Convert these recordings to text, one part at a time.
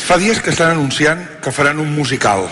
Fa dies que estan anunciant que faran un musical.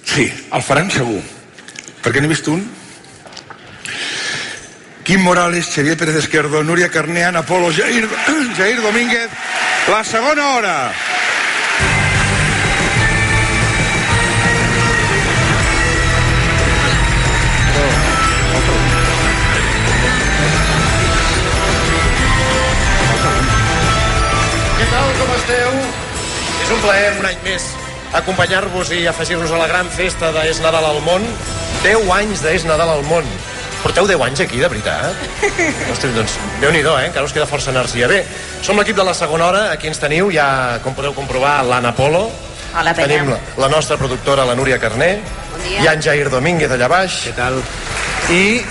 Sí, el faran segur, perquè n'he vist un. Quim Morales, Xavier Pérez Esquerdo, Núria Carné, Ana Polo, Jair Domínguez, la segona hora. Què tal, com esteu? És un plaer un any més acompanyar-vos i afegir-nos a la gran festa d'És Nadal al món. 10 anys d'És Nadal al món. Porteu 10 anys aquí, de veritat? Hosti, doncs, Déu-n'hi-do, encara us queda força energia. Bé, som l'equip de la segona hora, aquí ens teniu, ja, com podeu comprovar, l'Anna Polo. Hola, Penya. Tenim la nostra productora, la Núria Carné. Bon dia. Hi ha en Jair Domínguez allà baix. Què tal? I...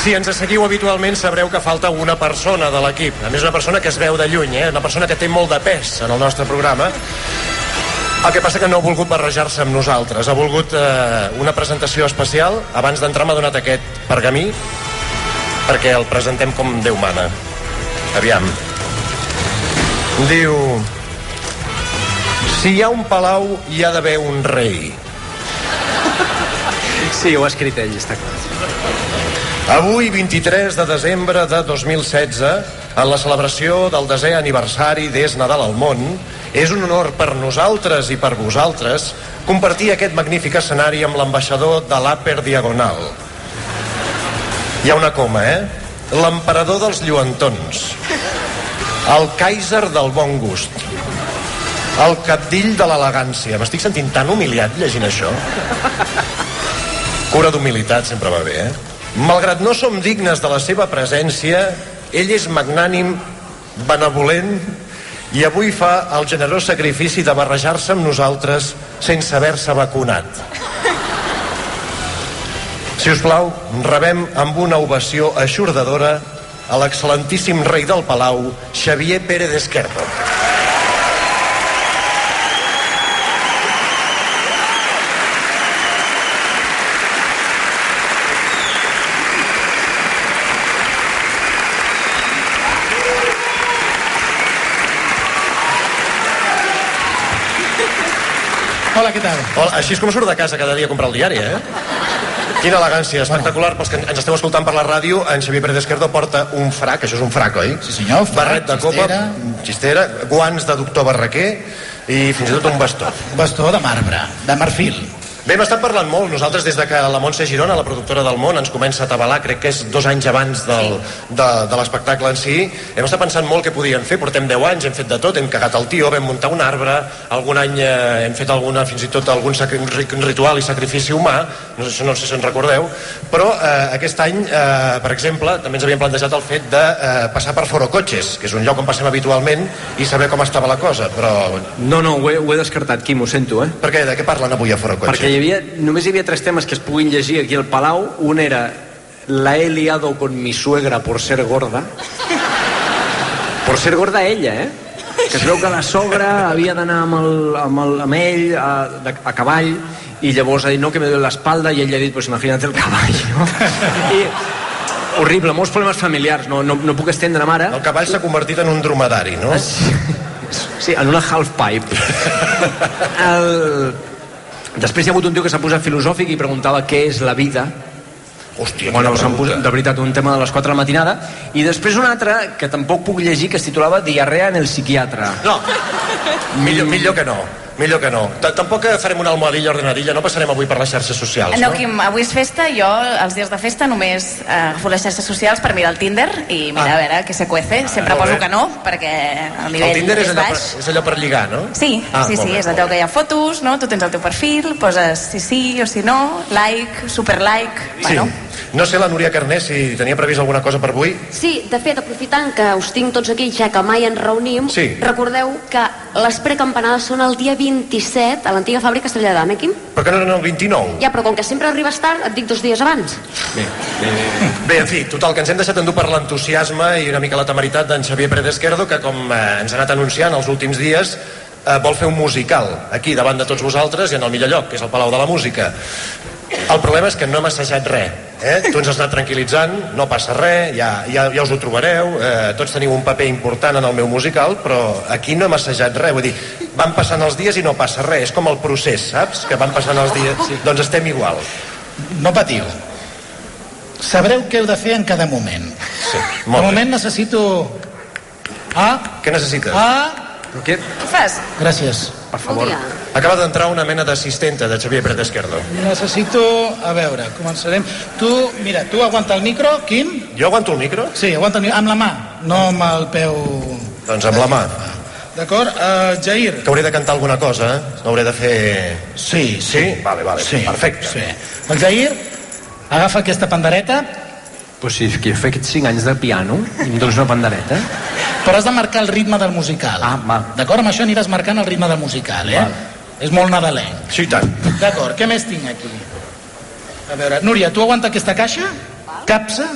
Si ens seguiu habitualment sabreu que falta una persona de l'equip. A més, una persona que es veu de lluny, una persona que té molt de pes en el nostre programa. El que passa que no ha volgut barrejar-se amb nosaltres. Ha volgut una presentació especial. Abans d'entrar m'ha donat aquest pergamí perquè el presentem com Déu mana. Aviam. Diu... Si hi ha un palau, hi ha d'haver un rei. Sí, ho ha escrit ell, està clar. Avui, 23 de desembre de 2016, en la celebració del 10è aniversari d'És Nadal al món, és un honor per nosaltres i per vosaltres compartir aquest magnífic escenari amb l'ambaixador de l'Upper Diagonal. Hi ha una coma, L'emperador dels lluentons, el Kaiser del bon gust, el cabdill de l'elegància. M'estic sentint tan humiliat llegint això. Cura d'humilitat sempre va bé, Malgrat no som dignes de la seva presència, ell és magnànim, benevolent i avui fa el generós sacrifici de barrejar-se amb nosaltres sense haver-se vacunat. Si us plau, rebem amb una ovació eixordadora a l'excel·lentíssim rei del Palau, Xavier Pérez Esquerdo. Hola, què tal? Hola, així és com surt de casa cada dia a comprar el diari, Quina elegància, espectacular. Pels que ens esteu escoltant per la ràdio, en Xavier Pérez Esquerdo porta un frac, això és un frac, oi? Sí, senyor, frac, barret de copa, xistera, guants de doctor Barraquer i fins i tot un bastó. Bastó de marbre, de marfil. Bé, hem estat parlant molt, nosaltres des de que la Montse Girona, la productora del Món, ens comença a atabalar, crec que és 2 anys abans de l'espectacle en si. Hem estat pensant molt què podien fer, portem 10 anys, hem fet de tot, hem cagat el tió, vam muntar un arbre, algun any hem fet fins i tot algun ritual i sacrifici humà, no sé si en recordeu, però aquest any, per exemple, també ens havíem plantejat el fet de passar per Forocoches, que és un lloc on passem habitualment, i saber com estava la cosa, però... No, ho he descartat, Quim, ho sento, Per què? De què parlen avui a Forocoches? Perquè només hi havia 3 temes que es puguin llegir aquí al Palau. Un era la he liado con mi suegra por ser gorda. Por ser gorda ella, que es veu que la sogra havia d'anar amb ell a cavall i llavors ha dit no, que me duele l'espalda i ell ha dit pues imagínate el cavall, no? I horrible, molts problemes familiars, no puc estendre mare. El cavall s'ha convertit en un dromedari, no? Sí, en una half pipe. Després hi ha hagut un tio que s'ha posat filosòfic i preguntava què és la vida. Hòstia, bueno, s'han posat, de veritat, un tema de les 4 de la matinada. I després un altre que tampoc puc llegir, que es titulava Diarrea en el psiquiatre. No, millor que no. Millor que no. Tampoc farem una almohadilla ordenadilla, no passarem avui per les xarxes socials, no? No, Quim, avui és festa, jo els dies de festa només agafo les xarxes socials per mirar el Tinder i mira a veure què se cuece. Sempre poso que no, perquè el nivell el Tinder és baix. És allò per lligar, no? Sí, és allò que hi ha fotos, no? Tu tens el teu perfil, poses sí o si no, like, super like, bueno... No sé, la Núria Carné, si tenia previst alguna cosa per avui. Sí, de fet, aprofitant que us tinc tots aquí, ja que mai ens reunim, recordeu que les precampanades són el dia 27 a l'antiga fàbrica Estrella d'Am, Quim? Per què no eren el 29? Ja, però com que sempre arribes tard, et dic 2 dies abans. Bé, en fi, total, que ens hem deixat endur per l'entusiasme i una mica la temeritat d'en Xavier Pérez Esquerdo, que com ens ha anat anunciant els últims dies, vol fer un musical aquí davant de tots vosaltres i en el millor lloc, que és el Palau de la Música. El problema és que no hem assajat res. Tu ens has anat tranquil·litzant, no passa res, ja us ho trobareu, tots teniu un paper important en el meu musical, però aquí no hem assajat res, vull dir, van passant els dies i no passa res, és com el procés, saps? Que van passant els dies, doncs estem igual. No patiu. Sabreu què heu de fer en cada moment. Sí, de moment necessito... Què necessites? Què fas? Gràcies. Per favor. Acaba d'entrar una mena d'assistenta de Xavier Pérez Esquerdo. Necessito... A veure, començarem. Mira, tu aguanta el micro, Quim. Jo aguanto el micro? Sí, aguanta el micro, amb la mà, no amb el peu... Doncs amb la mà. D'acord? Jair. Que hauré de cantar alguna cosa, Hauré de fer... Sí. Vale, sí, perfecte. Sí. El Jair agafa aquesta pandereta. Pues sí, que he fet 5 anys de piano i em dones una pandereta. Però has de marcar el ritme del musical. Val. D'acord? Amb això aniràs marcant el ritme del musical, Val. És molt nadalenc. Sí, tant. D'acord, què més tinc aquí? A veure, Núria, tu aguanta aquesta caixa? Capsa,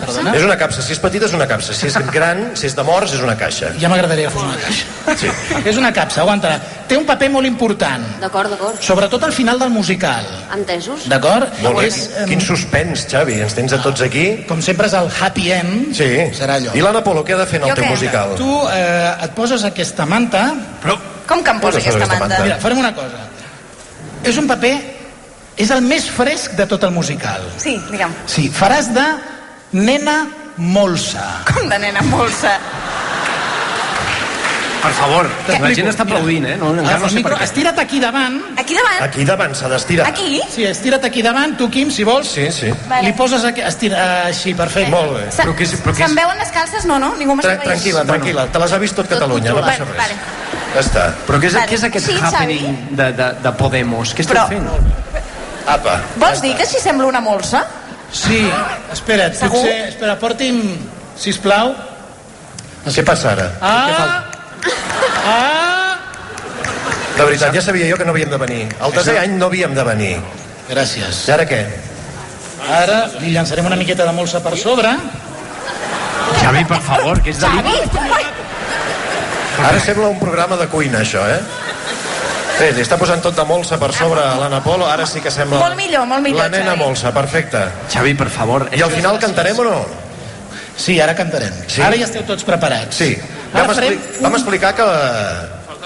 perdona. És una capsa, si és petita és una capsa, si és gran, si és de morts és una caixa. Ja m'agradaria que fos una caixa. Sí. És una capsa, aguanta-la. Té un paper molt important. D'acord. Sobretot al final del musical. Entesos? D'acord? Molt bé. Quin suspens, Xavi, ens tens a tots aquí. Com sempre és el happy end. Sí. Serà allò. I l'Anna Polo, què ha de fer en el teu musical? Tu et poses aquesta manta. Però... Com que em posa aquesta manta? Mira, farem una cosa. És un paper... És el més fresc de tot el musical. Sí, digue'm. Sí, faràs de nena molsa. Com de nena molsa? Per favor, la gent està aplaudint, No sé per què. Estira't aquí davant. Aquí davant? Aquí davant s'ha d'estirar. Aquí? Sí, estira't aquí davant, tu, Quim, si vols. Sí. Vale. Li poses aquí, així, perfecte. Molt bé. Se'm veuen les calces? No, ningú m'està veient. Tranquil·la, te les ha vist tot Catalunya, no passa res. Vale. Ja està. Però què és aquest Sí, happening de Podemos? Què esteu fent? Apa. Vols dir que així sembla una molsa? Sí, espera't, Segur? potser... Espera, porti'm, sisplau. Què passa ara? De veritat, ja sabia jo que no havíem de venir. El desè any no havíem de venir. Gràcies. I ara què? Ara li llançarem una miqueta de molsa per sobre. Xavi, per favor, que és de Ara sembla un programa de cuina, això, Bé, li està posant tot de molsa per sobre a l'Anna Polo, ara sí que sembla... Molt millor, La nena Xavi. molsa, perfecte. Xavi, per favor. I al final cantarem o no? Sí, ara cantarem. Sí? Ara ja esteu tots preparats. Sí. Vam explicar que...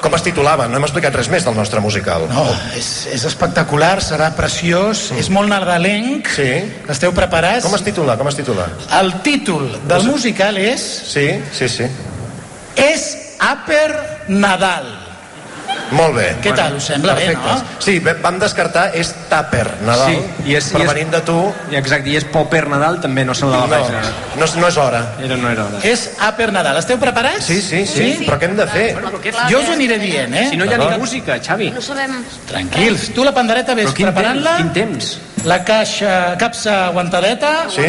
Com es titulava, no hem explicat res més del nostre musical. No, és espectacular, serà preciós, és molt nadalenc. Sí. Esteu preparats? Com es titula? El títol del musical és... Sí. És Aper Nadal. Molt bé. Què tal, us sembla bé, no? Sí, vam descartar és Tàper Nadal, però venint de tu... Exacte, i és Popper Nadal, també no se la baix. No és hora. No era hora. És Aper Nadal. Esteu preparats? Sí. Però què hem de fer? Jo us ho aniré dient, Si no hi ha ni música, Xavi. No sabem... Tranquils. Tu la pandereta ves preparant-la. Quin temps? La capsa aguantadeta. Sí.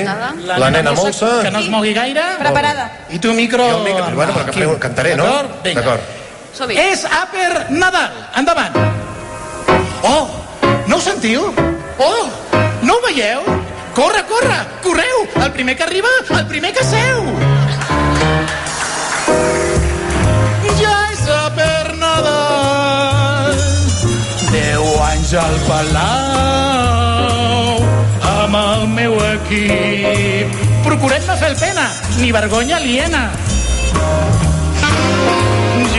La nena molsa. Que no es mogui gaire. Preparada. I tu micro... Jo el micro. Bueno, però cantaré, no? D'acord. Som-hi. És Aper Nadal. Endavant. Oh, no ho sentiu? Oh, no ho veieu? Corre, correu. El primer que arriba, el primer que seu. Ja és Aper Nadal. 10 anys al palau amb el meu equip. Procurem no fer el pena, ni vergonya aliena.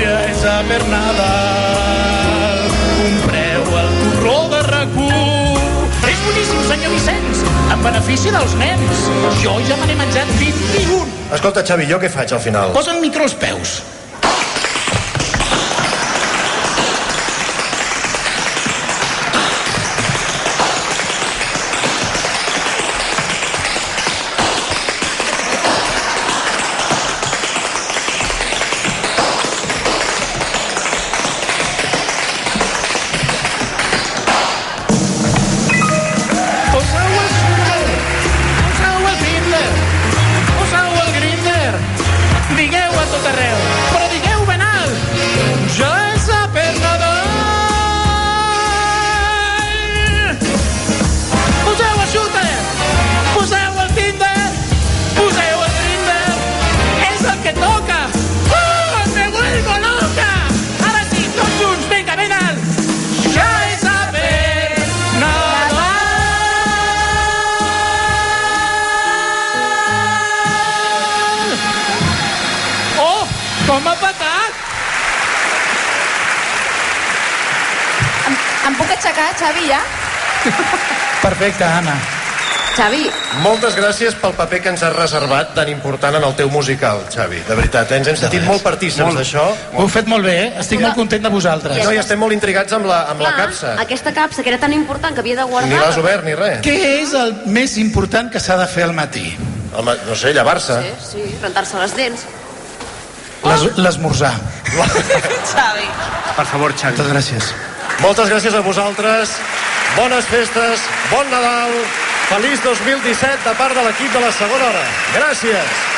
Ja és Aper Nadal, compreu el torró de RAC1. És boníssim, senyor Vicenç, en benefici dels nens. Jo ja me n'he menjat 21. Escolta, Xavi, jo què faig al final? Posa el micro als peus. Poseu el Grindr, digueu a tot arreu, toca, Xavi, ja? Perfecte, Anna. Xavi, Moltes gràcies pel paper que ens has reservat tan important en el teu musical, Xavi. De veritat, ens hem sentit molt partíceps d'això. Ho heu fet molt bé, Estic molt content de vosaltres. No, i estem molt intrigats amb la capsa. aquesta capsa que era tan important que havia de guardar... Ni l'has obert ni res. Què és el més important que s'ha de fer al matí? No sé, llevar-se. Sí, rentar-se les dents. L'esmorzar. Xavi. Per favor, Xavi. Moltes gràcies. Moltes gràcies a vosaltres. Bones festes, bon Nadal, feliç 2017 de part de l'equip de la segona hora. Gràcies.